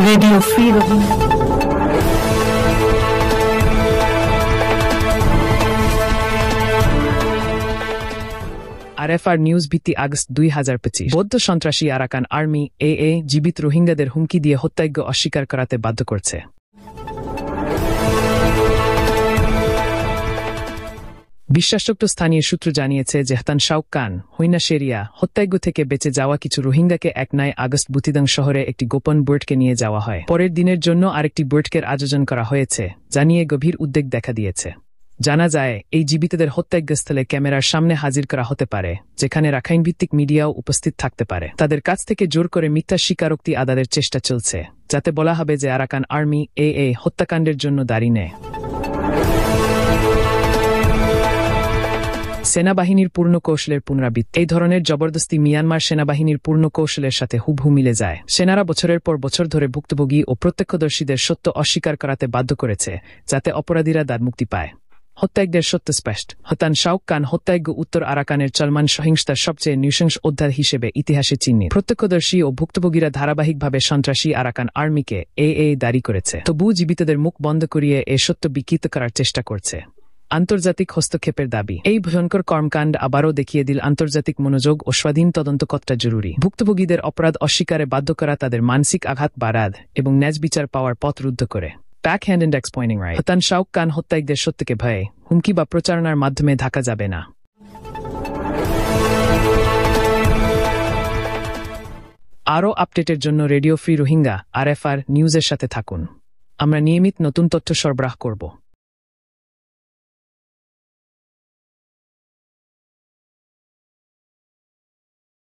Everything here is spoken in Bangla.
Radio Free Rohingya. আরএফআর নিউজ ভিত্তি আগস্ট 2025 বৌদ্ধ সন্ত্রাসী আরাকান আর্মি AA জীবিত রোহিঙ্গাদের হুমকি দিয়ে হত্যাযজ্ঞ অস্বীকার করাতে বাধ্য করছে। বিশ্বাসযোগ্য স্থানীয় সূত্র জানিয়েছে যে হাতান শাউক কান হৈনাশেরিয়া হত্যাযজ্ঞ থেকে বেঁচে যাওয়া কিছু রোহিঙ্গাকে 9 আগস্ট বুতিদাং শহরে একটি গোপন বোটকে নিয়ে যাওয়া হয়। পরের দিনের জন্য আরেকটি বোটকের আয়োজন করা হয়েছে, জানিয়ে গভীর উদ্বেগ দেখা দিয়েছে। জানা যায় এই জীবিতদের হত্যাযজ্ঞস্থলে ক্যামেরার সামনে হাজির করা হতে পারে, যেখানে রাখাইন ভিত্তিক মিডিয়াও উপস্থিত থাকতে পারে। তাদের কাছ থেকে জোর করে মিথ্যা স্বীকারোক্তি আদায়ের চেষ্টা চলছে, যাতে বলা হবে যে আরাকান আর্মি AA হত্যাকাণ্ডের জন্য দায়ী নেয়। সেনাবাহিনীর পূর্ণ কৌশলের পুনরাবৃত্তি। এই ধরনের জবরদস্তি মিয়ানমার সেনাবাহিনীর পূর্ণ কৌশলের সাথে হুবহু মিলে যায়। সেনারা বছরের পর বছর ধরে ভুক্তভোগী ও প্রত্যক্ষদর্শীদের সত্য অস্বীকার করাতে বাধ্য করেছে, যাতে অপরাধীরা দায়মুক্তি পায়। হত্যাযজ্ঞের সত্য স্পষ্ট। হাতান শাউক কান হত্যাযজ্ঞ উত্তর আরাকানের চলমান সহিংসতার সবচেয়ে নৃশংস অধ্যায় হিসেবে ইতিহাসে চিহ্নিত। প্রত্যক্ষদর্শী ও ভুক্তভোগীরা ধারাবাহিকভাবে সন্ত্রাসী আরাকান আর্মিকে AA দায়ী করেছে, তবু জীবিতদের মুখ বন্ধ করিয়ে এ সত্য বিকৃত করার চেষ্টা করছে। আন্তর্জাতিক হস্তক্ষেপের দাবি। এই ভয়ঙ্কর কর্মকাণ্ড আবারও দেখিয়ে দিল আন্তর্জাতিক মনোযোগ ও স্বাধীন তদন্ত কতটা জরুরি। ভুক্তভোগীদের অপরাধ অস্বীকারে বাধ্য করা তাদের মানসিক আঘাত বাড়ায় এবং ন্যায় বিচার পাওয়ার পথ রুদ্ধ করে। Backhand index pointing right. হাতান শাউক কান হত্যাযজ্ঞের সত্যকে ভয়ে হুমকি বা প্রচারণার মাধ্যমে ঢাকা যাবে না। আরও আপডেটের জন্য রেডিও ফ্রি রোহিঙ্গা RFR নিউজের সাথে থাকুন। আমরা নিয়মিত নতুন তথ্য সরবরাহ করব।